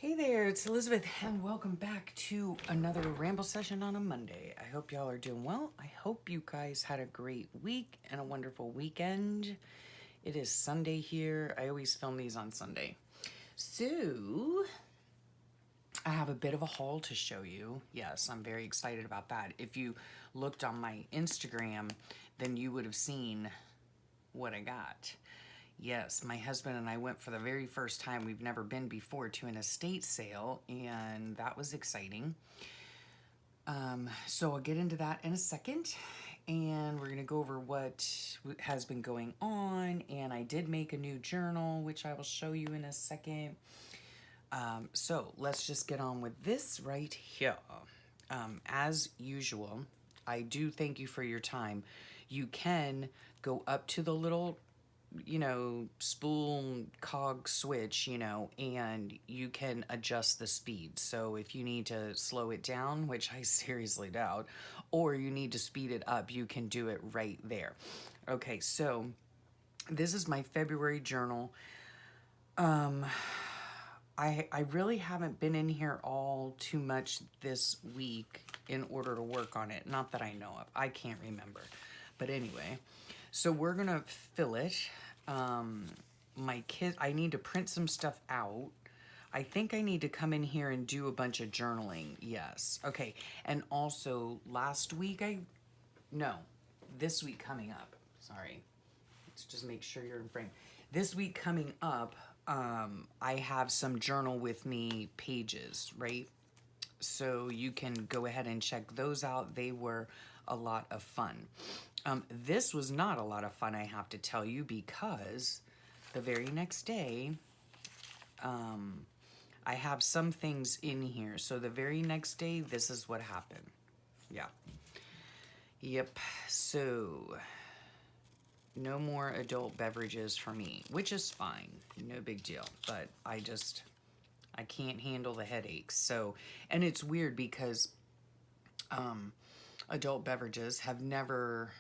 Hey there, it's Elizabeth, and welcome back to another Ramble session on a Monday. I hope y'all are doing well. I hope you guys had a great week and a wonderful weekend. It is Sunday here. I always film these on Sunday. So, I have a bit of a haul to show you. Yes, I'm very excited about that. If you looked on my Instagram, then you would have seen what I got. Yes, my husband and I went for the very first time. We've never been before to an estate sale, and that was exciting. So I'll get into that in a second, and we're gonna go over what has been going on. And I did make a new journal, which I will show you in a second. So let's just get on with this right here. As usual, I do thank you for your time. You can go up to the little spool cog switch, and you can adjust the speed. So if you need to slow it down, which I seriously doubt, or you need to speed it up, you can do it right there. Okay, so this is my February journal. I really haven't been in here all too much this week in order to work on it. Not that I know of. I can't remember. But anyway, so we're going to fill it. My kids, I need to print some stuff out. I think I need to come in here and do a bunch of journaling. Yes. Okay. And also last week, no, this week coming up. Sorry. Let's just make sure you're in frame. This week coming up, I have some journal with me pages, right? So you can go ahead and check those out. They were a lot of fun. This was not a lot of fun, I have to tell you, because the very next day, I have some things in here. So the very next day, this is what happened. Yeah. Yep. So no more adult beverages for me, which is fine. No big deal. But I can't handle the headaches. So, and it's weird because adult beverages have never,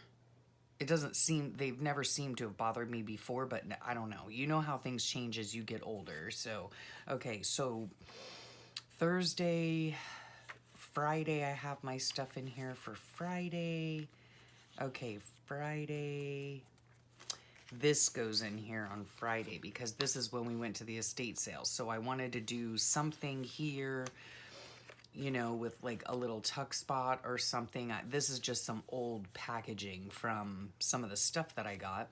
they've never seemed to have bothered me before, but I don't know. You know how things change as you get older. So, okay, so Thursday, Friday, I have my stuff in here for Friday. Okay, Friday. This goes in here on Friday because this is when we went to the estate sale. So I wanted to do something here, with like a little tuck spot or something. This is just some old packaging from some of the stuff that I got.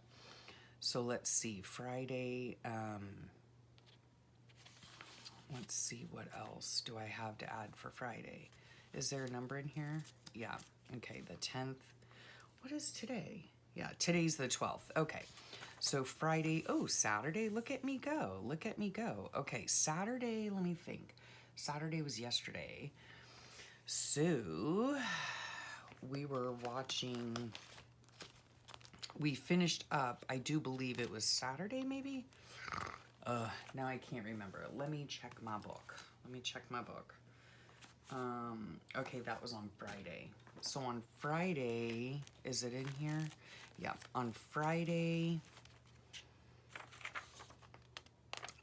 So let's see, Friday, let's see what else do I have to add for Friday. Is there a number in here? Yeah, okay, the 10th. What is today? Yeah, today's the 12th. Okay, so Friday, oh, Saturday, look at me go. Look at me go. Okay, Saturday, let me think. Saturday was yesterday. So we were watching, we finished up, I do believe it was Saturday maybe? Now I can't remember. Let me check my book. Okay, that was on Friday. So on Friday, is it in here? Yeah, on Friday,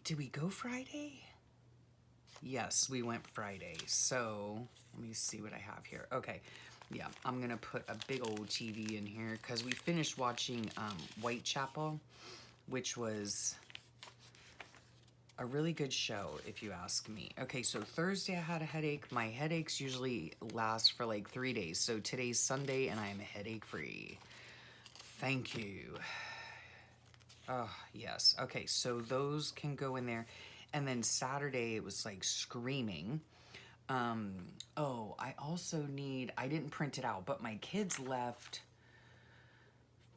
did we go Friday? Yes, we went Friday. So let me see what I have here. Okay, yeah, I'm gonna put a big old TV in here because we finished watching Whitechapel, which was a really good show, if you ask me. Okay, so Thursday I had a headache. My headaches usually last for like 3 days. So today's Sunday and I am headache free. Thank you. Oh, yes. Okay, so those can go in there. And then Saturday it was like screaming. Oh, I also need, I didn't print it out, but my kids left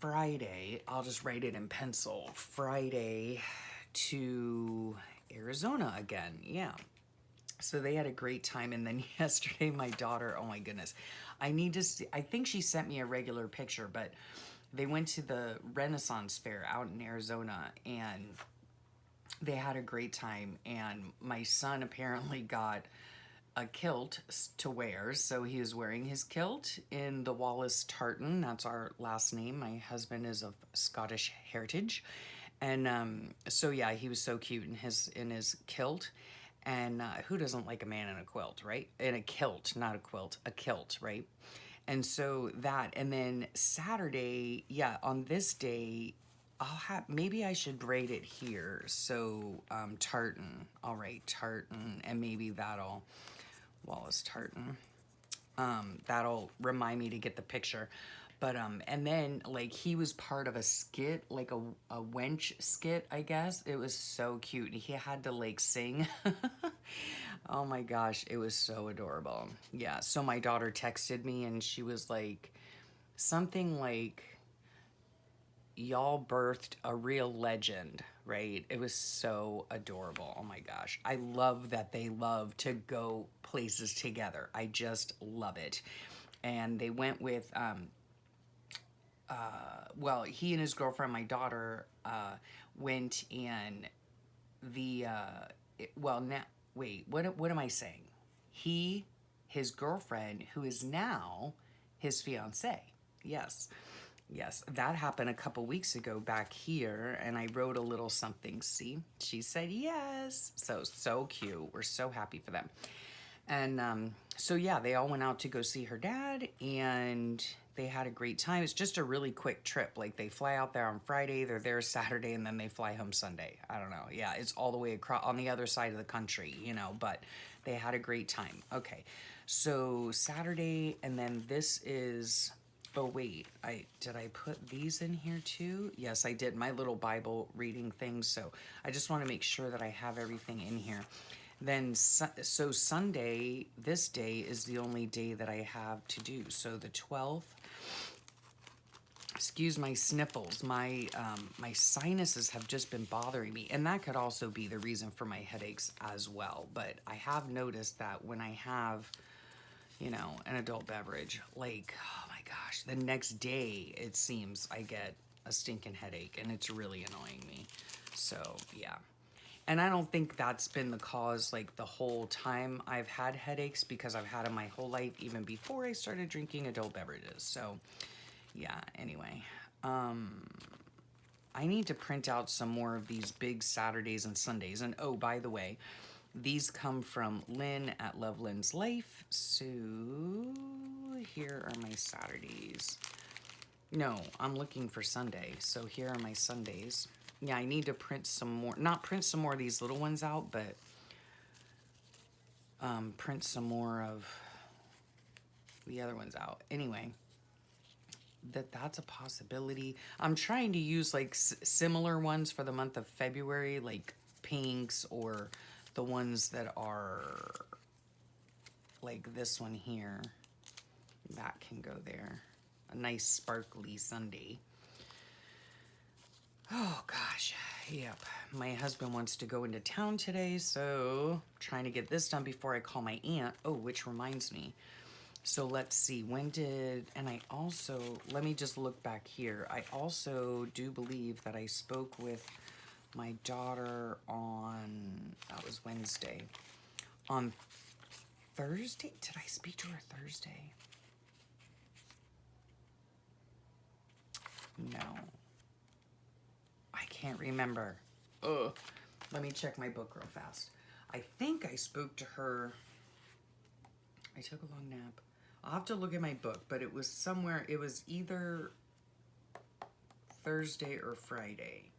Friday. I'll just write it in pencil. Friday to Arizona again. Yeah. So they had a great time. And then yesterday, my daughter, oh my goodness, I need to see, I think she sent me a regular picture, but they went to the Renaissance Fair out in Arizona and they had a great time. And my son apparently got a kilt to wear. So he was wearing his kilt in the Wallace Tartan. That's our last name. My husband is of Scottish heritage. And so yeah, he was so cute in his kilt. And who doesn't like a man in a quilt, right? In a kilt, not a quilt, a kilt, right? And so that, and then Saturday, yeah, on this day, I'll have, maybe I should braid it here. So tartan, all right, tartan, and maybe that'll, Wallace tartan. That'll remind me to get the picture. But and then like he was part of a skit, like a wench skit, I guess. It was so cute. He had to like sing. Oh my gosh, it was so adorable. Yeah, so my daughter texted me and she was like something like, y'all birthed a real legend, right? It was so adorable. Oh my gosh. I love that they love to go places together. I just love it. And they went with, well, he and his girlfriend, my daughter, went in well, now, wait, what am I saying? He, his girlfriend, who is now his fiance. Yes. Yes, that happened a couple weeks ago back here, and I wrote a little something. See, she said yes. So cute. We're so happy for them. And so, yeah, they all went out to go see her dad, and they had a great time. It's just a really quick trip. Like, they fly out there on Friday, they're there Saturday, and then they fly home Sunday. I don't know. Yeah, it's all the way across on the other side of the country, you know, but they had a great time. Okay, so Saturday, and then this is... Oh wait, did I put these in here too? Yes, I did, my little Bible reading thing. So I just want to make sure that I have everything in here. Then so Sunday, this day is the only day that I have to do. So the 12th. Excuse my sniffles. My sinuses have just been bothering me, and that could also be the reason for my headaches as well. But I have noticed that when I have, you know, an adult beverage, like, oh my gosh, the next day it seems I get a stinking headache, and it's really annoying me. So yeah, and I don't think that's been the cause like the whole time I've had headaches, because I've had them my whole life, even before I started drinking adult beverages. So yeah, anyway, I need to print out some more of these big Saturdays and Sundays. And oh, by the way, these come from Lynn at Love Lynn's Life. So here are my Saturdays. No, I'm looking for Sunday. So here are my Sundays. Yeah, I need to print some more, not print some more of these little ones out, but print some more of the other ones out. Anyway, that's a possibility. I'm trying to use like similar ones for the month of February, like pinks, or the ones that are like this one here. That can go there. A nice sparkly Sunday. Oh gosh, yep. My husband wants to go into town today, so I'm trying to get this done before I call my aunt. Oh, which reminds me. So let's see, when did, and I also, let me just look back here. I also do believe that I spoke with my daughter on, that was Wednesday. On Thursday? Did I speak to her Thursday? No. I can't remember. Ugh. Let me check my book real fast. I think I spoke to her. I took a long nap. I'll have to look at my book, but it was somewhere, it was either Thursday or Friday.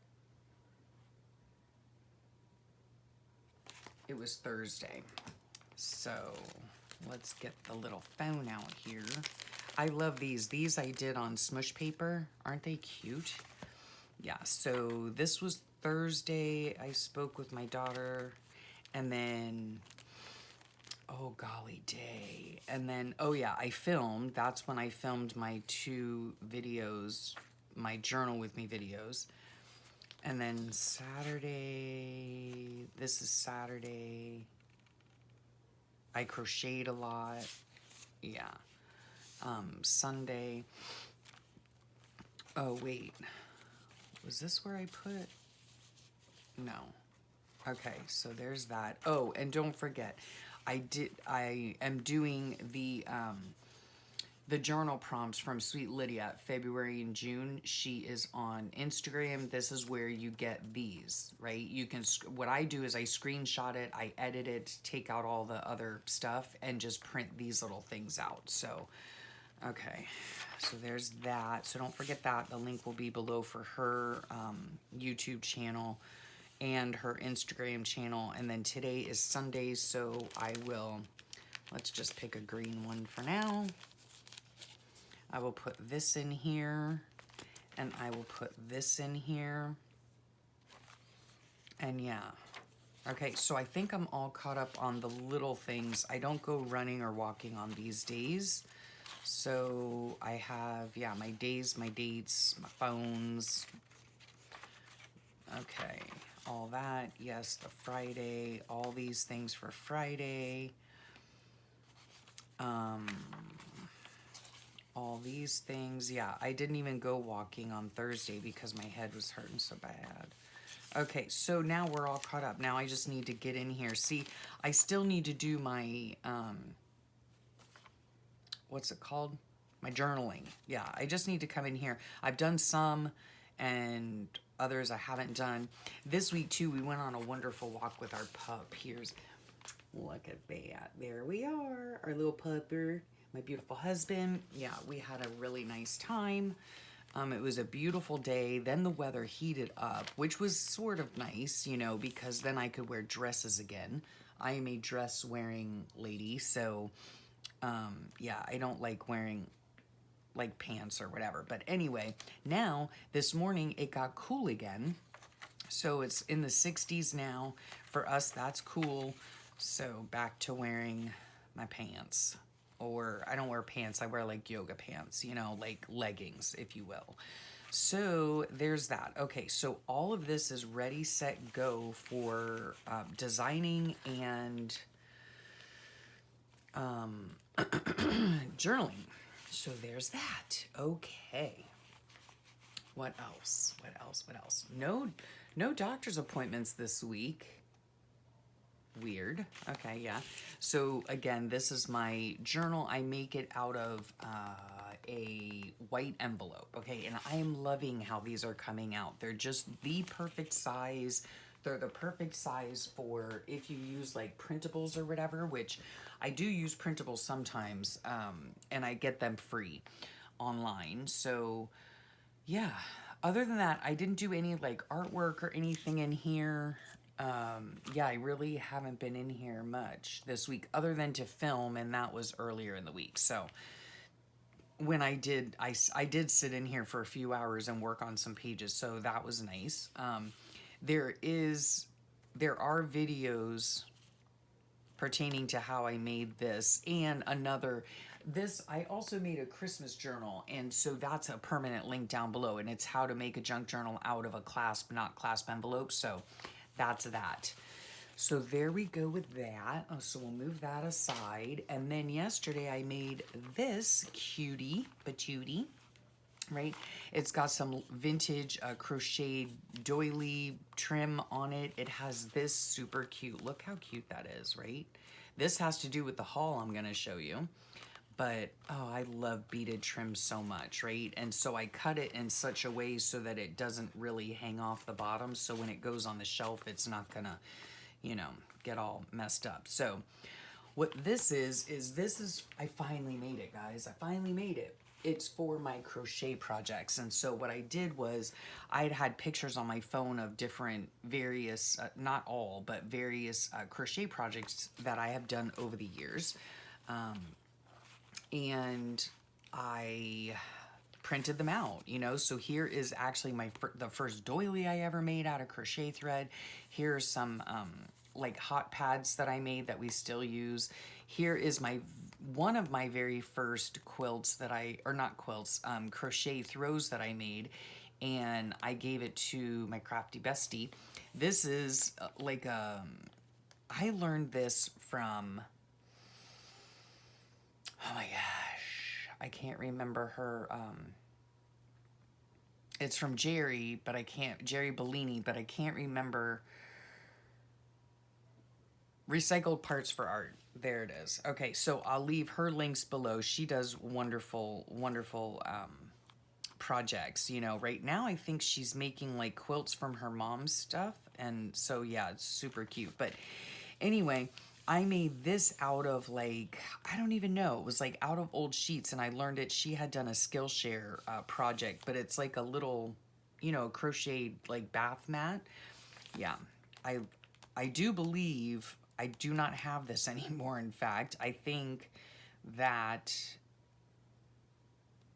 It was Thursday. So let's get the little phone out here. I love these. These I did on Smoosh paper. Aren't they cute? Yeah, so this was Thursday. I spoke with my daughter, and then, oh golly day. And then, oh yeah, I filmed. That's when I filmed my 2 videos, my journal with me videos. And then Saturday, this is Saturday. I crocheted a lot. Yeah. Sunday. Oh, wait. Was this where I put? No. Okay, so there's that. Oh, and don't forget, I am doing the the journal prompts from Sweet Lydia, February and June. She is on Instagram. This is where you get these, right? You can, what I do is I screenshot it, I edit it, take out all the other stuff, and just print these little things out. So, okay, so there's that. So don't forget that. The link will be below for her YouTube channel and her Instagram channel. And then today is Sunday, so I will, let's just pick a green one for now. I will put this in here, and I will put this in here. And yeah. Okay, so I think I'm all caught up on the little things. I don't go running or walking on these days. So I have, yeah, my days, my dates, my phones. Okay, all that. Yes, the Friday, all these things for Friday. All these things. Yeah, I didn't even go walking on Thursday because my head was hurting so bad. Okay, so now we're all caught up. Now I just need to get in here. See, I still need to do my, what's it called? My journaling. Yeah, I just need to come in here. I've done some and others I haven't done. This week, too, we went on a wonderful walk with our pup. Here's, look at that. There we are, our little pupper. My beautiful husband. Yeah, we had a really nice time. It was a beautiful day. Then the weather heated up, which was sort of nice, you know, because then I could wear dresses again. I am a dress wearing lady, so yeah, I don't like wearing like pants or whatever. But anyway, now this morning it got cool again. So it's in the 60s now. For us, that's cool. So back to wearing my pants. Or I don't wear pants, I wear like yoga pants, you know, like leggings, if you will. So there's that. Okay, so all of this is ready, set, go for designing and journaling. So there's that. Okay. What else? What else? What else? No doctor's appointments this week. Weird. Okay, yeah. So again, this is my journal. I make it out of a white envelope. Okay, and I am loving how these are coming out. They're just the perfect size. They're the perfect size for if you use like printables or whatever, which I do use printables sometimes, and I get them free online. So yeah, other than that, I didn't do any like artwork or anything in here. Yeah, I really haven't been in here much this week other than to film, and that was earlier in the week. So when I did, I did sit in here for a few hours and work on some pages, so that was nice. There are videos pertaining to how I made this and another. This, I also made a Christmas journal, and so that's a permanent link down below, and it's how to make a junk journal out of a clasp, not clasp envelope. So that's that. So there we go with that. Oh, so we'll move that aside. And then yesterday I made this cutie patootie, right? It's got some vintage crocheted doily trim on it. It has this super cute, look how cute that is, right? This has to do with the haul I'm gonna show you. But, oh, I love beaded trim so much, right? And so I cut it in such a way so that it doesn't really hang off the bottom. So when it goes on the shelf, it's not gonna, you know, get all messed up. So what this is I finally made it, guys. I finally made it. It's for my crochet projects. And so what I did was I'd had pictures on my phone of different various, not all, but various crochet projects that I have done over the years. And I printed them out, you know. So here is actually the first doily I ever made out of crochet thread. Here's some like hot pads that I made that we still use. Here is one of my very first quilts that crochet throws that I made, and I gave it to my crafty bestie. This is I learned this from, oh my gosh, I can't remember her. It's from Jerry Bellini, but I can't remember. Recycled parts for art. There it is. Okay, so I'll leave her links below. She does wonderful, wonderful projects. You know, right now I think she's making like quilts from her mom's stuff. And so, yeah, it's super cute. But anyway, I made this out of like, I don't even know. It was like out of old sheets. And I learned it. She had done a Skillshare project, but it's like a little, you know, crocheted like bath mat. Yeah, I I do believe I do not have this anymore. In fact, I think that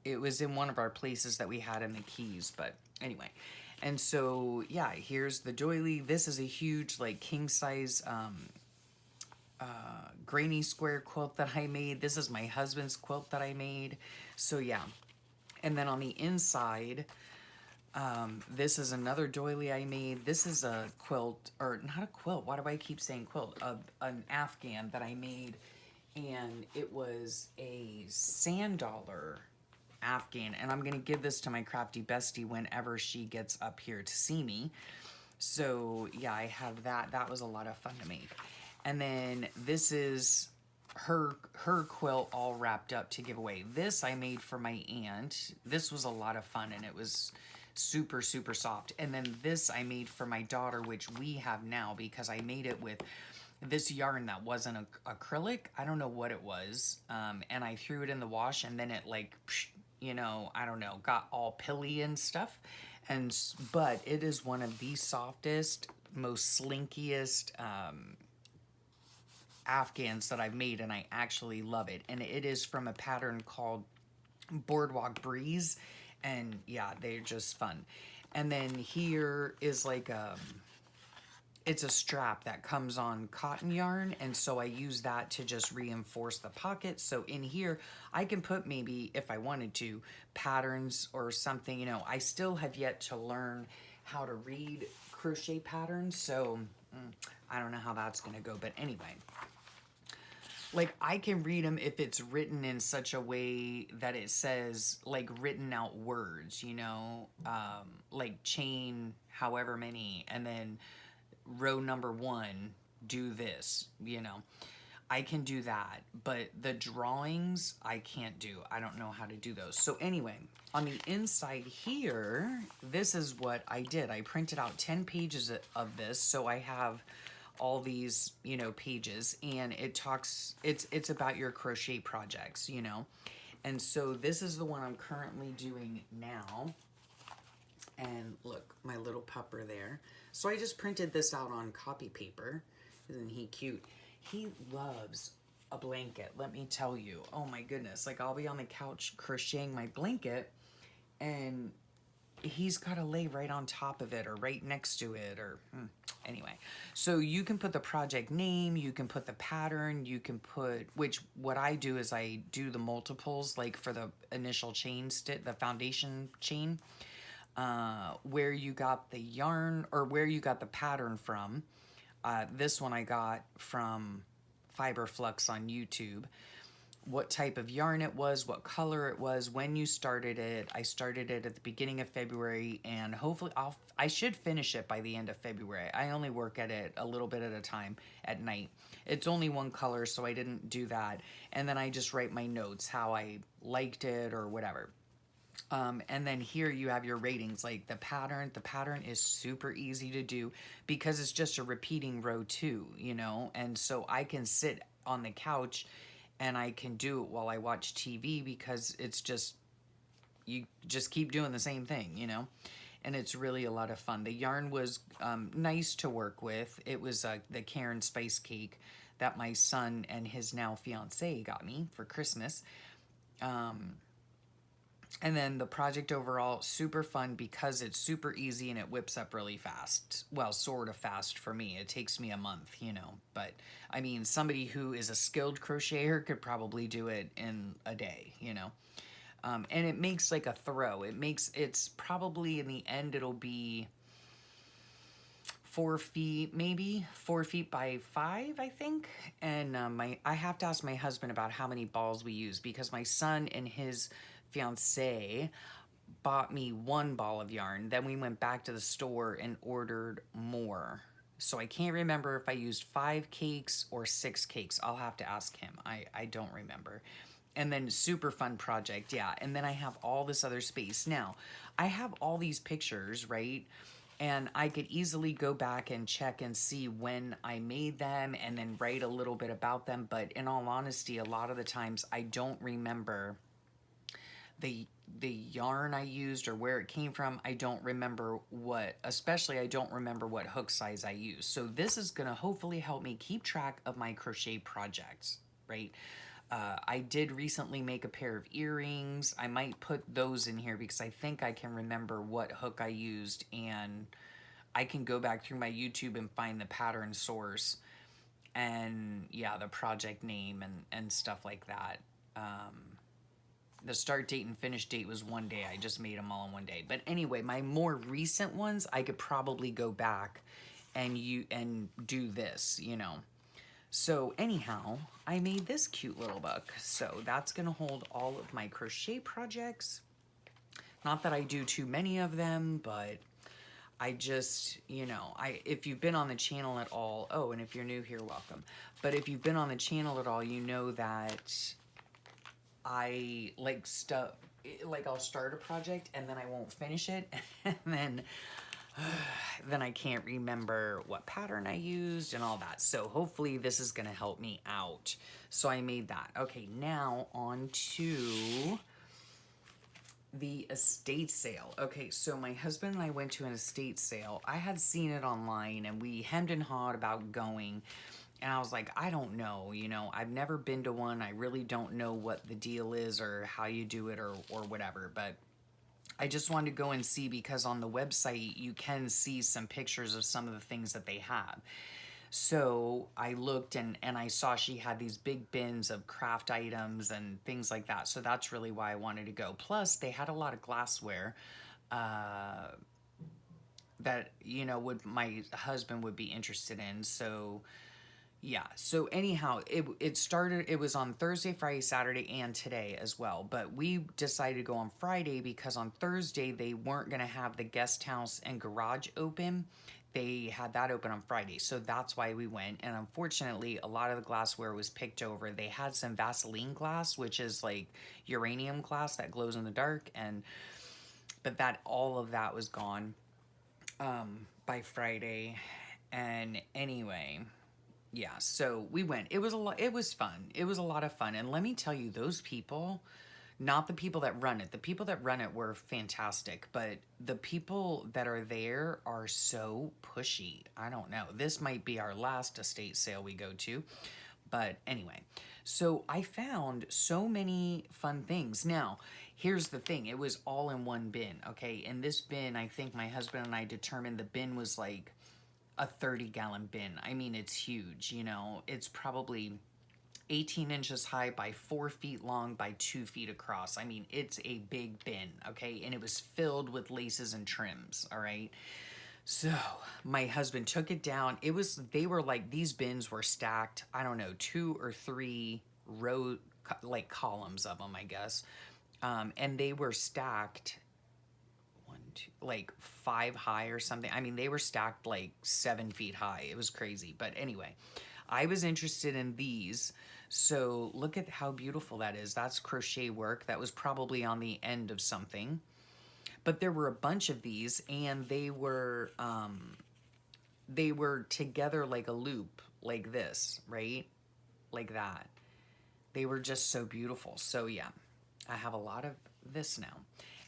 it was in one of our places that we had in the Keys, but anyway. And so, yeah, here's the doily. This is a huge, like, king size granny square quilt that I made. This is my husband's quilt that I made. So, yeah. And then on the inside, this is another doily I made. This is a quilt, or not a quilt. Why do I keep saying quilt? An Afghan that I made, and it was a sand dollar Afghan. And I'm going to give this to my crafty bestie whenever she gets up here to see me. So yeah, I have that. That was a lot of fun to make. And then this is her quilt all wrapped up to give away. This I made for my aunt. This was a lot of fun, and it was super, super soft. And then this I made for my daughter, which we have now because I made it with this yarn that wasn't acrylic. I don't know what it was. And I threw it in the wash, and then it like, you know, I don't know, got all pilly and stuff. And, but it is one of the softest, most slinkiest, Afghans that I've made, and I actually love it. And it is from a pattern called Boardwalk Breeze, and yeah, they're just fun. And then here is like it's a strap that comes on cotton yarn, and so I use that to just reinforce the pocket. So in here I can put, maybe if I wanted to, patterns or something. You know, I still have yet to learn how to read crochet patterns, so I don't know how that's gonna go. But anyway, like, I can read them if it's written in such a way that it says, like, written out words, you know, like chain however many, and then row number 1, do this, you know. I can do that, but the drawings I can't do. I don't know how to do those. So anyway, on the inside here, this is what I did. I printed out 10 pages of this, so I have all these, you know, pages, and it talks, it's about your crochet projects, you know. And so this is the one I'm currently doing now. And look, my little pupper there. So I just printed this out on copy paper. Isn't he cute? He loves a blanket, let me tell you. Oh my goodness. Like, I'll be on the couch crocheting my blanket, and he's got to lay right on top of it or right next to it, or anyway. So you can put the project name, you can put the pattern, you can put, which what I do is I do the multiples, like for the initial chain stitch, the foundation chain, where you got the yarn or where you got the pattern from. This one I got from Fiber Flux on YouTube. What type of yarn it was, what color it was, when you started it. I started it at the beginning of February, and hopefully I should finish it by the end of February. I only work at it a little bit at a time at night. It's only one color, so I didn't do that. And then I just write my notes, how I liked it or whatever. And then here you have your ratings, like the pattern. The pattern is super easy to do because it's just a repeating row 2, you know, and so I can sit on the couch and I can do it while I watch TV because it's just, you just keep doing the same thing, you know, and it's really a lot of fun. The yarn was nice to work with. It was the Karen Spice Cake that my son and his now fiance got me for Christmas. And then the project overall, super fun because it's super easy and it whips up really fast. Well, sort of fast for me. It takes me a month, you know. But, I mean, somebody who is a skilled crocheter could probably do it in a day, you know. And it makes like a throw. It's probably in the end it'll be 4 feet, maybe 4 feet by 5, I think. And I have to ask my husband about how many balls we use because my son and his fiance bought me 1 ball of yarn. Then we went back to the store and ordered more. So I can't remember if I used 5 cakes or 6 cakes. I'll have to ask him. I don't remember. And then super fun project, yeah. And then I have all this other space. Now, I have all these pictures, right? And I could easily go back and check and see when I made them and then write a little bit about them. But in all honesty, a lot of the times I don't remember the yarn I used or where it came from. I don't remember what, especially I don't remember what hook size I used. So this is gonna hopefully help me keep track of my crochet projects, right? I did recently make a pair of earrings. I might put those in here because I think I can remember what hook I used, and I can go back through my YouTube and find the pattern source and yeah, the project name and stuff like that. The start date and finish date was one day. I just made them all in one day. But anyway, my more recent ones, I could probably go back and do this, you know. So anyhow, I made this cute little book. So that's going to hold all of my crochet projects. Not that I do too many of them, but I just, you know, if you've been on the channel at all, oh, and if you're new here, welcome. But if you've been on the channel at all, you know that I like stuff, like I'll start a project and then I won't finish it. And then I can't remember what pattern I used and all that. So hopefully this is going to help me out. So I made that. Okay, now on to the estate sale. Okay, so my husband and I went to an estate sale. I had seen it online and we hemmed and hawed about going. And I was like, I don't know, you know, I've never been to one. I really don't know what the deal is or how you do it or whatever. But I just wanted to go and see because on the website you can see some pictures of some of the things that they have. So I looked and I saw she had these big bins of craft items and things like that. So that's really why I wanted to go. Plus, they had a lot of glassware that, you know, my husband would be interested in. So yeah, so anyhow, it started, it was on Thursday, Friday, Saturday, and today as well. But we decided to go on Friday because on Thursday they weren't going to have the guest house and garage open. They had that open on Friday, so that's why we went. And unfortunately, a lot of the glassware was picked over. They had some Vaseline glass, which is like uranium glass that glows in the dark, but that all of that was gone by Friday. And anyway, yeah, so we went. It was a lot. It was fun. It was a lot of fun. And let me tell you, those people, not the people that run it, the people that run it were fantastic, but the people that are there are so pushy. I don't know. This might be our last estate sale we go to. But anyway, so I found so many fun things. Now, here's the thing. It was all in one bin, okay? In this bin, I think my husband and I determined the bin was like a 30-gallon bin. I mean, it's huge, you know. It's probably 18 inches high by 4 feet long by 2 feet across. I mean, it's a big bin, okay? And it was filled with laces and trims, all right? So my husband took it down. They were like, these bins were stacked, I don't know, 2 or 3 row, like columns of them, I guess. And they were stacked like 5 high or something. I mean, they were stacked like 7 feet high. It was crazy. But anyway, I was interested in these. So look at how beautiful that is. That's crochet work. That was probably on the end of something. But there were a bunch of these and they were together like a loop, like this, right? Like that. They were just so beautiful. So yeah, I have a lot of this now.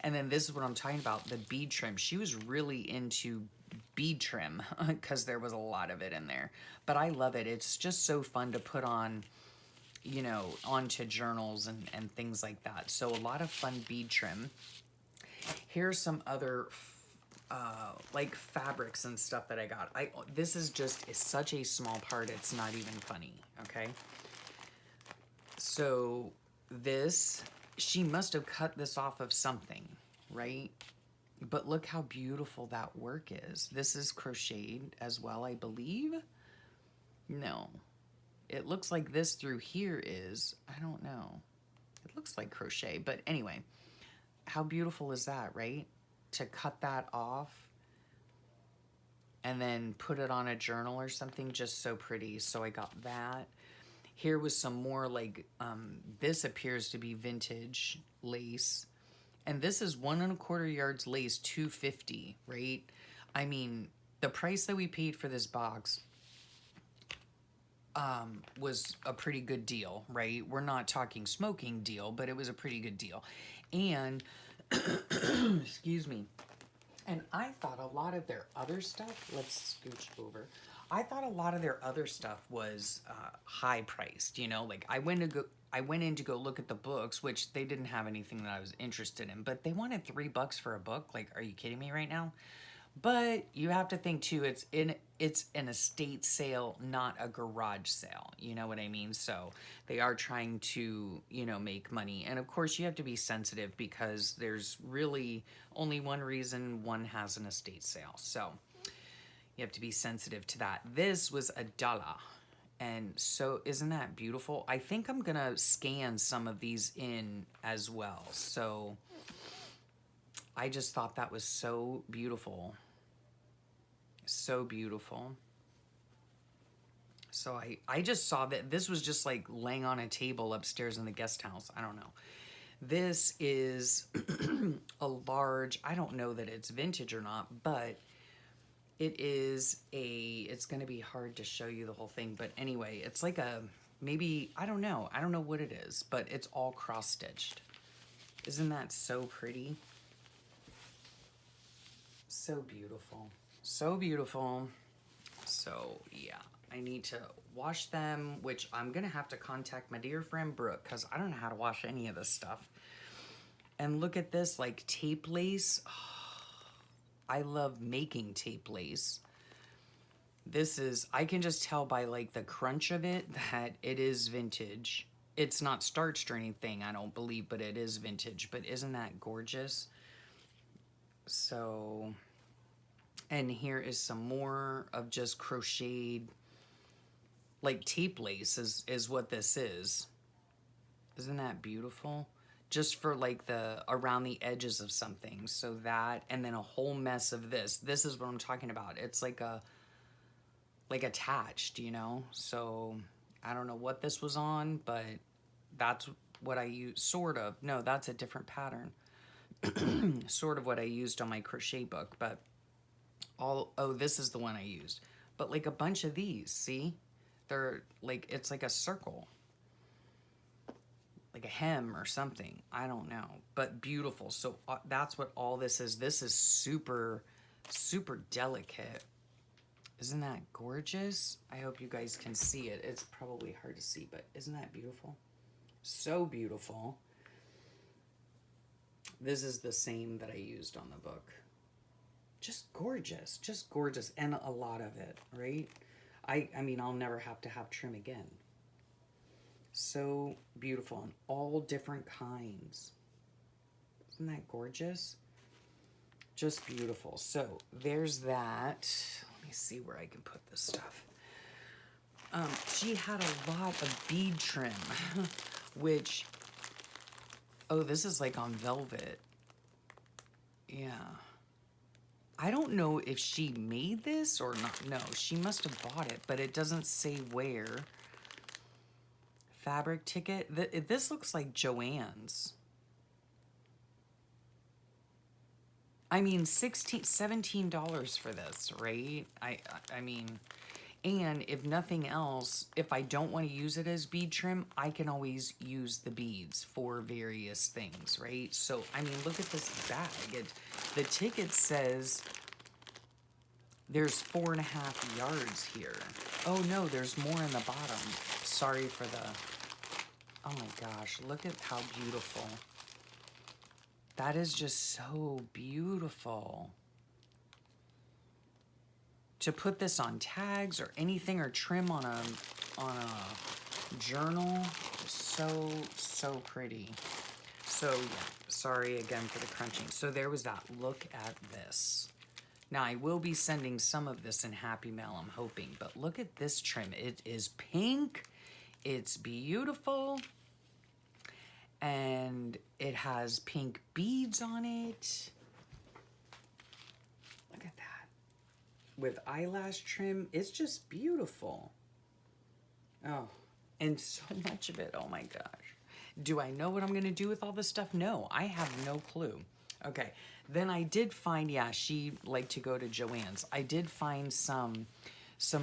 And then this is what I'm talking about, the bead trim. She was really into bead trim because there was a lot of it in there. But I love it. It's just so fun to put on, you know, onto journals and things like that. So a lot of fun bead trim. Here's some other like fabrics and stuff that I got. This is such a small part, it's not even funny, okay? So this, she must have cut this off of something, right? But look how beautiful that work is. This is crocheted as well, I believe. No, it looks like this through here is, I don't know. It looks like crochet, but anyway, how beautiful is that, right? To cut that off. and then put it on a journal or something. Just so pretty. So I got that. Here was some more like, this appears to be vintage lace. And this is 1¼ yards lace, $2.50, right? I mean, the price that we paid for this box was a pretty good deal, right? We're not talking smoking deal, but it was a pretty good deal. And, excuse me, and I thought a lot of their other stuff, let's scooch over. I thought a lot of their other stuff was high priced, you know, like I went in to go look at the books, which they didn't have anything that I was interested in, but they wanted $3 for a book. Like, are you kidding me right now? But you have to think too, it's an estate sale, not a garage sale. You know what I mean? So they are trying to, you know, make money. And of course you have to be sensitive because there's really only one reason one has an estate sale. So you have to be sensitive to that. This was $1. And so isn't that beautiful? I think I'm gonna scan some of these in as well. So I just thought that was so beautiful. So beautiful. So I just saw that this was just like laying on a table upstairs in the guest house. I don't know. This is a large, I don't know that it's vintage or not, but it is it's going to be hard to show you the whole thing. But anyway, it's like maybe, I don't know what it is, but it's all cross stitched. Isn't that so pretty? So beautiful. So beautiful. So yeah, I need to wash them, which I'm gonna have to contact my dear friend Brooke because I don't know how to wash any of this stuff. And look at this, like tape lace. Oh, I love making tape lace. This is, I can just tell by like the crunch of it that it is vintage. It's not starched or anything, I don't believe, but it is vintage. But isn't that gorgeous? So, and here is some more of just crocheted, like tape lace is what this is. Isn't that beautiful? Just for like the, around the edges of something. So that, and then a whole mess of this. This is what I'm talking about. It's like attached, you know? So I don't know what this was on, but that's what I use, sort of. No, that's a different pattern. Sort of what I used on my crochet book, but oh, this is the one I used. But like a bunch of these, see? They're like, it's like a circle. Like a hem or something. I don't know. But beautiful. So that's what all this is. This is super, super delicate. Isn't that gorgeous? I hope you guys can see it. It's probably hard to see, but isn't that beautiful? So beautiful. This is the same that I used on the book. Just gorgeous, and a lot of it, right? I mean, I'll never have to have trim again. So beautiful, and all different kinds. Isn't that gorgeous? Just beautiful. So there's that. Let me see where I can put this stuff. She had a lot of bead trim, which, oh, this is like on velvet. Yeah. I don't know if she made this or not. No, she must have bought it, but it doesn't say where. Fabric ticket. This looks like Joann's. I mean, $17 for this, right? I mean, and if nothing else, if I don't want to use it as bead trim, I can always use the beads for various things, right? So, I mean, look at this bag. The ticket says there's 4.5 yards here. Oh no, there's more in the bottom. Sorry for the, oh my gosh, look at how beautiful. That is just so beautiful. To put this on tags or anything or trim on a journal, so pretty. So yeah, sorry again for the crunching. So there was that. Look at this. Now I will be sending some of this in Happy Mail, I'm hoping, but look at this trim. It is pink. It's beautiful. And it has pink beads on it. Look at that. with eyelash trim. It's just beautiful. Oh, and so much of it. Oh my gosh. Do I know what I'm going to do with all this stuff? No, I have no clue. Okay, then I did find, yeah, she liked to go to Joann's. I did find some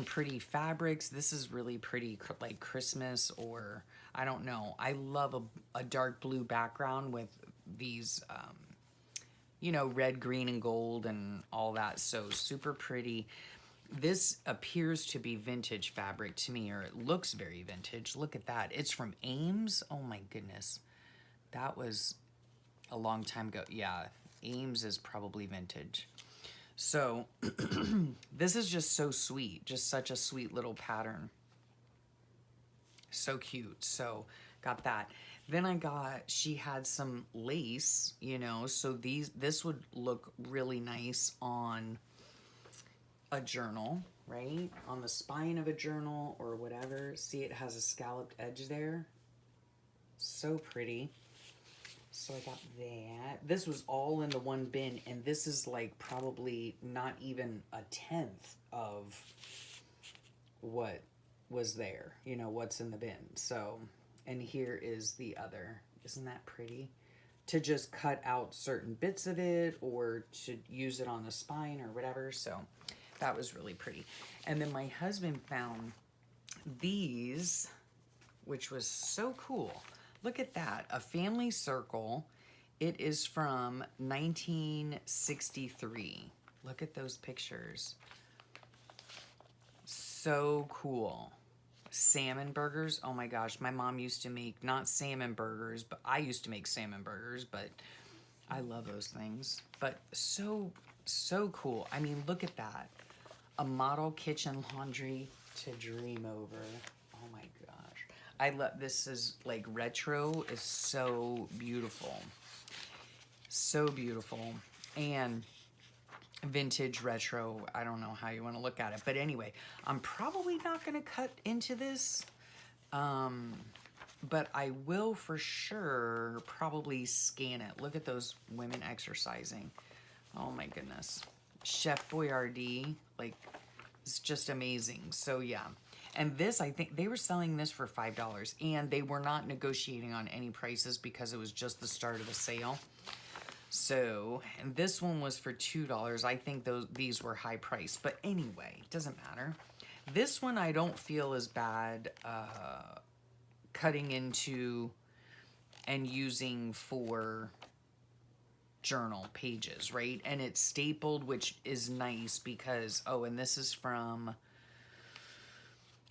pretty fabrics. This is really pretty, like Christmas, or I don't know. I love a dark blue background with these, you know, red, green, and gold and all that. So super pretty. This appears to be vintage fabric to me, or it looks very vintage. Look at that. It's from Ames. Oh my goodness. That was a long time ago. Yeah, Ames is probably vintage. So this is just so sweet. Just such a sweet little pattern. So cute. So got that. Then I got, she had some lace, you know, so this would look really nice on a journal, right? On the spine of a journal or whatever. See, it has a scalloped edge there. So pretty. So I got that. This was all in the one bin, and this is like probably not even a tenth of what was there, you know, what's in the bin. So, and here is the other. Isn't that pretty? To just cut out certain bits of it or to use it on the spine or whatever. So that was really pretty. And then my husband found these, which was so cool. Look at that, a family circle. It is from 1963. Look at those pictures. So cool. Salmon burgers. Oh my gosh, my mom used to make, not salmon burgers, but I used to make salmon burgers, but I love those things. But so cool. I mean, look at that. A model kitchen laundry to dream over. Oh my gosh. I love, this is like retro is so beautiful. So beautiful. And vintage retro, I don't know how you want to look at it, but anyway, I'm probably not going to cut into this, but I will for sure probably scan it. Look at those women exercising. Oh my goodness. Chef Boyardee, like, it's just amazing. So yeah, and this, I think they were selling this for $5, and they were not negotiating on any prices because it was just the start of the sale. So, and this one was for $2. I think these were high price, but anyway, it doesn't matter. This one I don't feel is bad cutting into and using for journal pages, right? And it's stapled, which is nice because, oh, and this is from,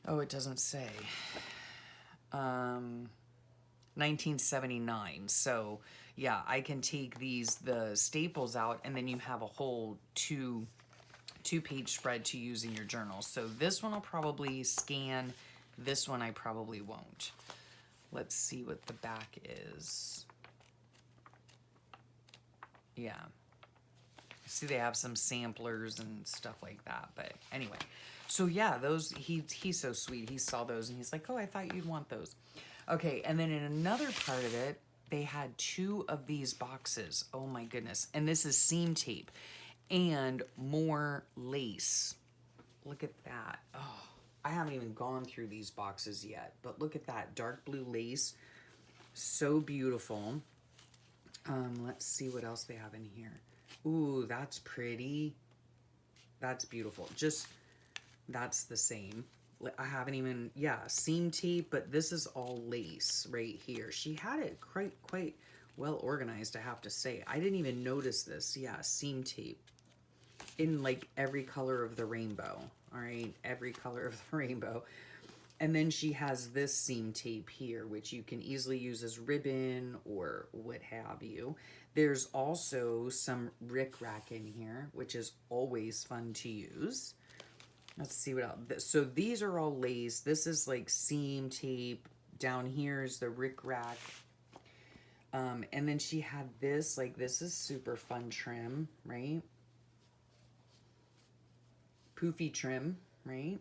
oh, it doesn't say, 1979. So yeah, I can take the staples out, and then you have a whole two-page spread to use in your journal. So this one I'll probably scan. This one I probably won't. Let's see what the back is. Yeah. See, they have some samplers and stuff like that. But anyway, so yeah, those, he's so sweet. He saw those and he's like, oh, I thought you'd want those. Okay, and then in another part of it, they had 2 of these boxes. Oh my goodness. And this is seam tape and more lace. Look at that. Oh, I haven't even gone through these boxes yet, but look at that dark blue lace. So beautiful. Let's see what else they have in here. Ooh, that's pretty. That's beautiful. Just, that's the same. I haven't even, yeah, seam tape, but this is all lace right here. She had it quite well organized, I have to say. I didn't even notice this. Yeah, seam tape in like every color of the rainbow. All right, every color of the rainbow. And then she has this seam tape here, which you can easily use as ribbon or what have you. There's also some rickrack in here, which is always fun to use. Let's see what else. So these are all lace. This is like seam tape. Down here is the rickrack. And then she had this, like this is super fun trim, right? Poofy trim, right?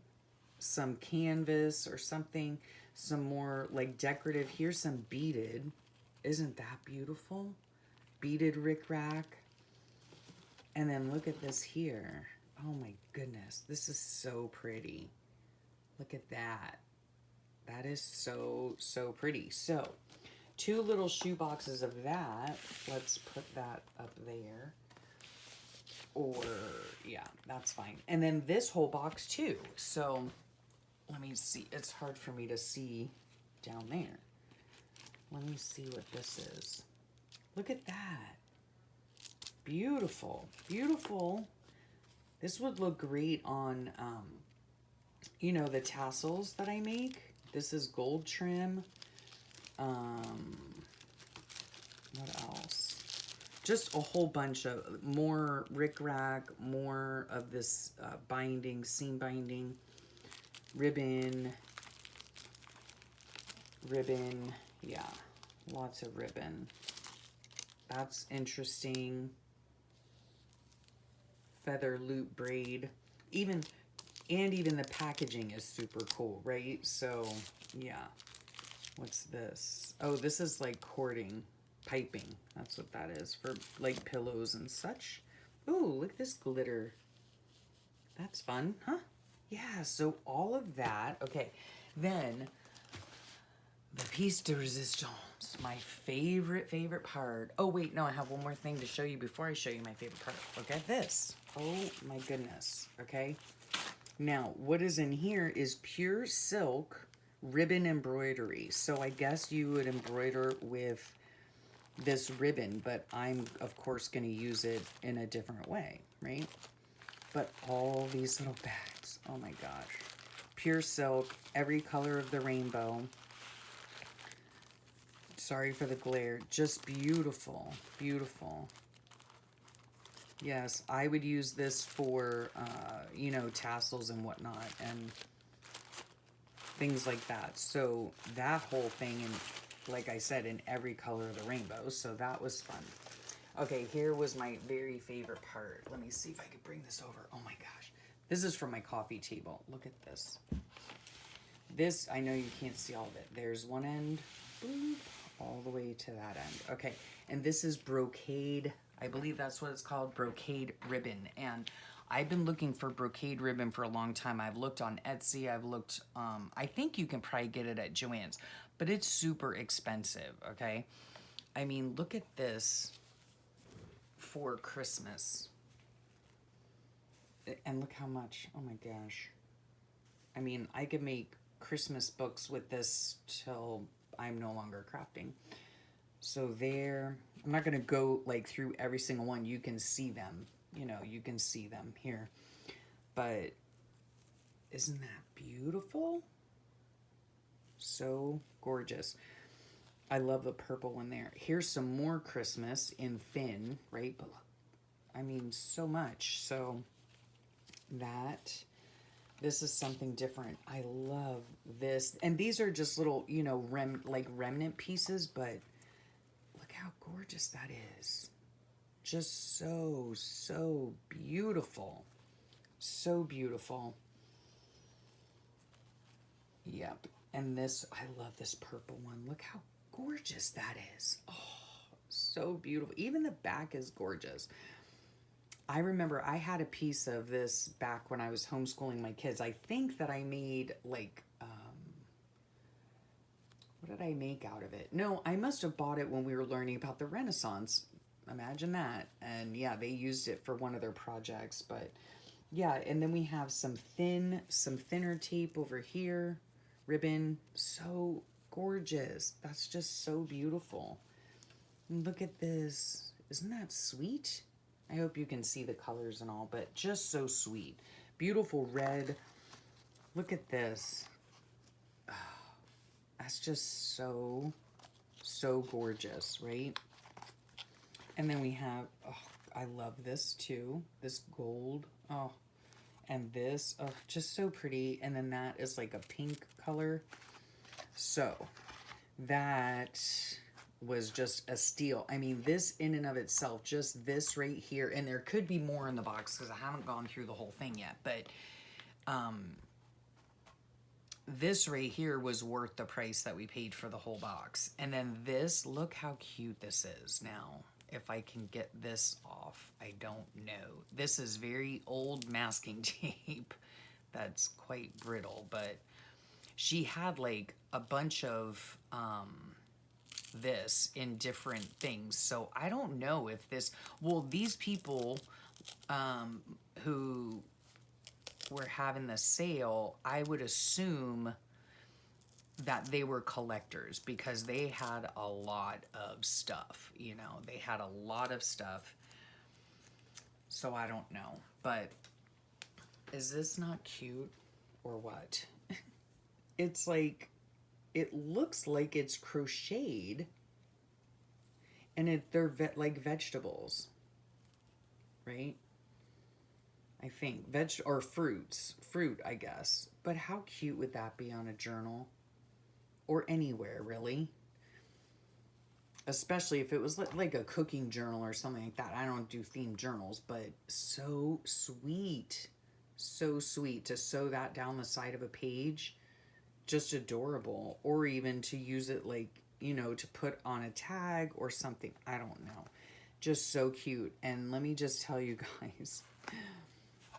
Some canvas or something. Some more like decorative. Here's some beaded. Isn't that beautiful? Beaded rickrack. And then look at this here. Oh my goodness, this is so pretty. Look at that. That is so, so pretty. So, 2 little shoe boxes of that. Let's put that up there. Or, yeah, that's fine. And then this whole box too. So, let me see. It's hard for me to see down there. Let me see what this is. Look at that. Beautiful. Beautiful. This would look great on, you know, the tassels that I make. This is gold trim. What else? Just a whole bunch of more rickrack, more of this binding, seam binding, ribbon, yeah, lots of ribbon. That's interesting. Feather loop braid. Even the packaging is super cool, right? So, yeah. What's this? Oh, this is like cording, piping. That's what that is for like pillows and such. Ooh, look at this glitter. That's fun, huh? Yeah, so all of that. Okay, then the piece de resistance, my favorite part. Oh, wait, no, I have one more thing to show you before I show you my favorite part. Look at this. Oh, my goodness, okay? Now, what is in here is pure silk ribbon embroidery. So I guess you would embroider with this ribbon, but I'm, of course, going to use it in a different way, right? But all these little bags, oh my gosh. Pure silk, every color of the rainbow. Sorry for the glare. Just beautiful, beautiful. Yes, I would use this for, you know, tassels and whatnot and things like that. So that whole thing, and like I said, in every color of the rainbow. So that was fun. Okay, here was my very favorite part. Let me see if I could bring this over. Oh my gosh. This is from my coffee table. Look at this. This, I know you can't see all of it. There's one end. Boop, all the way to that end. Okay, and this is brocade. I believe that's what it's called, brocade ribbon. And I've been looking for brocade ribbon for a long time. I've looked on Etsy. I've looked, I think you can probably get it at Joann's, but it's super expensive, okay? I mean, look at this for Christmas. And look how much, oh my gosh. I mean, I could make Christmas books with this till I'm no longer crafting. So there, I'm not going to go like through every single one. You can see them, you know, you can see them here. But isn't that beautiful? So gorgeous. I love the purple one there. Here's some more Christmas in thin, right? But look, I mean, so much. So that, this is something different. I love this. And these are just little, you know, remnant pieces, but look how gorgeous that is. Just so, so beautiful. So beautiful. Yep. And this, I love this purple one. Look how gorgeous that is. Oh, so beautiful. Even the back is gorgeous. I remember I had a piece of this back when I was homeschooling my kids. I think that I made like, what did I make out of it? No, I must have bought it when we were learning about the Renaissance. Imagine that. And yeah, they used it for one of their projects, but yeah. And then we have some thinner tape over here, ribbon. So gorgeous. That's just so beautiful. And look at this. Isn't that sweet? I hope you can see the colors and all, but just so sweet. Beautiful red. Look at this. Oh, that's just so, so gorgeous, right? And then we have, oh, I love this too. This gold. Oh, and this, oh, just so pretty. And then that is like a pink color. So that was just a steal. I mean, this in and of itself, just this right here, and there could be more in the box because I haven't gone through the whole thing yet, but this right here was worth the price that we paid for the whole box. And then this, look how cute this is now. if I can get this off. I don't know. This is very old masking tape that's quite brittle, but she had like a bunch of this in different things. So I don't know if this, well, these people who were having the sale, I would assume that they were collectors because they had a lot of stuff, you know, they had a lot of stuff. So I don't know, but is this not cute or what? It's like, it looks like it's crocheted and they're like vegetables, right? I think or fruit, I guess. But how cute would that be on a journal? Or anywhere, really. Especially if it was like a cooking journal or something like that. I don't do themed journals, but so sweet. So sweet to sew that down the side of a page. Just adorable. Or even to use it like, you know, to put on a tag or something. I don't know. Just so cute. And let me just tell you guys,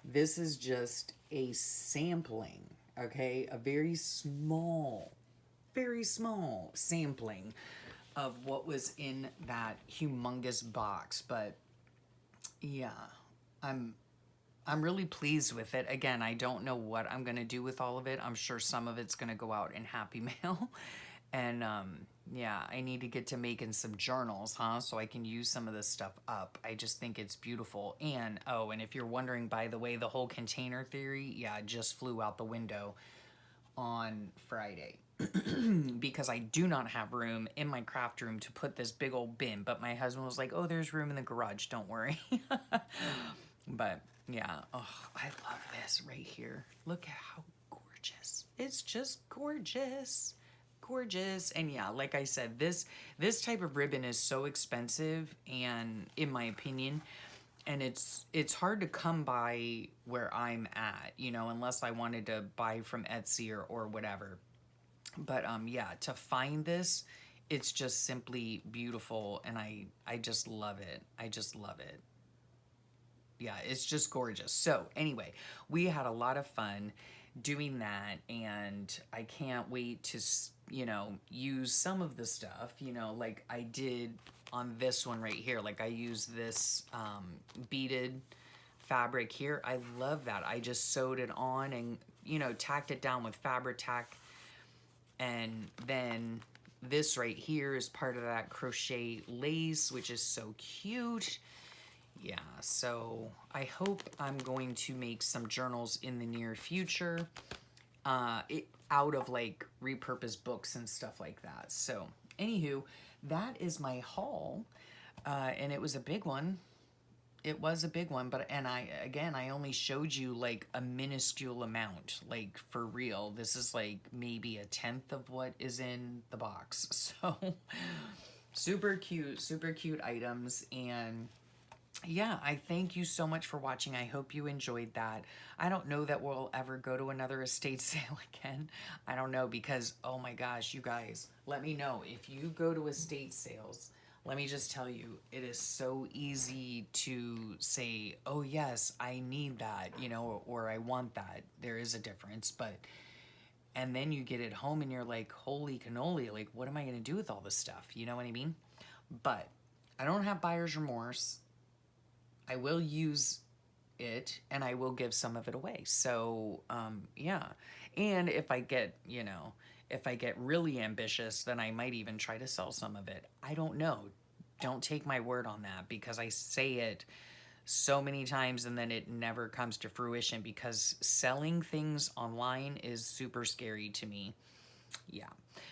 this is just a sampling, okay? A very small sampling of what was in that humongous box. But yeah, I'm really pleased with it. Again, I don't know what I'm gonna do with all of it. I'm sure some of it's gonna go out in Happy Mail. And yeah, I need to get to making some journals, huh? So I can use some of this stuff up. I just think it's beautiful. And oh, and if you're wondering, by the way, the whole container theory, yeah, just flew out the window on Friday. Because I do not have room in my craft room to put this big old bin. But my husband was like, oh, there's room in the garage, don't worry. But yeah, oh, I love this right here. Look at how gorgeous. It's just gorgeous. Gorgeous. And yeah, like I said, this type of ribbon is so expensive, and in my opinion, and it's hard to come by where I'm at, you know, unless I wanted to buy from Etsy or whatever. But yeah, to find this, it's just simply beautiful, and I just love it. I just love it. Yeah, it's just gorgeous. So anyway, we had a lot of fun doing that, and I can't wait to, you know, use some of the stuff, you know, like I did on this one right here. Like I used this beaded fabric here. I love that. I just sewed it on and, you know, tacked it down with fabric tack. And then this right here is part of that crochet lace, which is so cute. Yeah, so I hope I'm going to make some journals in the near future out of like repurposed books and stuff like that. So anywho, that is my haul, and it was a big one. It was a big one, but I only showed you like a minuscule amount, like for real. This is like maybe 1/10 of what is in the box. So super cute items. And yeah, I thank you so much for watching. I hope you enjoyed that. I don't know that we'll ever go to another estate sale again. I don't know, because, oh my gosh, you guys, let me know if you go to estate sales. Let me just tell you, it is so easy to say, oh yes, I need that, you know, or I want that. There is a difference, but, and then you get it home and you're like, holy cannoli, like, what am I going to do with all this stuff? You know what I mean? But I don't have buyer's remorse. I will use it, and I will give some of it away. So, yeah. And if I get, you know, if I get really ambitious, then I might even try to sell some of it. I don't know. Don't take my word on that, because I say it so many times and then it never comes to fruition, because selling things online is super scary to me. Yeah.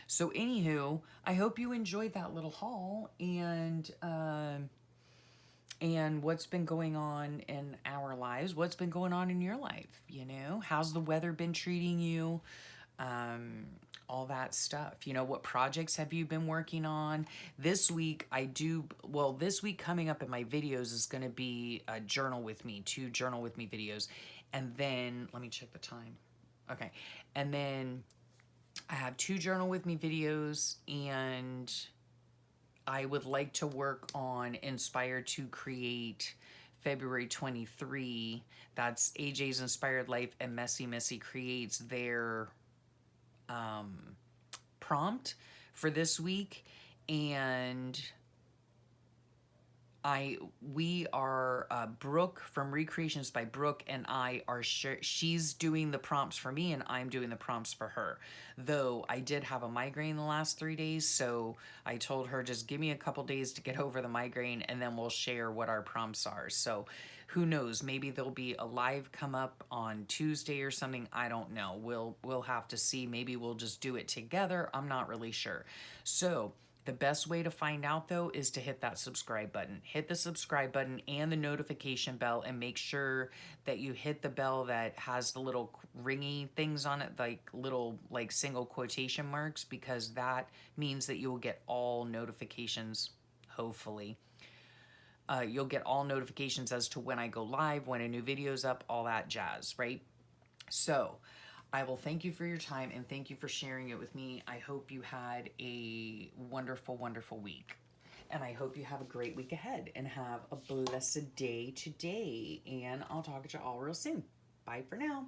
So anywho, I hope you enjoyed that little haul, and what's been going on in our lives, what's been going on in your life, you know? How's the weather been treating you? All that stuff. You know, what projects have you been working on? This week, this week coming up in my videos is going to be a journal with me, 2 journal with me videos. And then, let me check the time. Okay. And then I have 2 journal with me videos, and I would like to work on Inspired to Create February 23. That's AJ's Inspired Life and Messy Missy creates their prompt for this week. And we are Brooke from Recreations by Brooke and I are she's doing the prompts for me and I'm doing the prompts for her. Though I did have a migraine the last 3 days, so I told her just give me a couple days to get over the migraine and then we'll share what our prompts are. So who knows, maybe there'll be a live come up on Tuesday or something. I don't know. We'll have to see. Maybe we'll just do it together. I'm not really sure. So the best way to find out, though, is to hit that subscribe button. Hit the subscribe button and the notification bell, and make sure that you hit the bell that has the little ringy things on it, like little like single quotation marks, because that means that you will get all notifications, hopefully. You'll get all notifications as to when I go live, when a new video's up, all that jazz, right? So I will thank you for your time and thank you for sharing it with me. I hope you had a wonderful, wonderful week. And I hope you have a great week ahead and have a blessed day today. And I'll talk to you all real soon. Bye for now.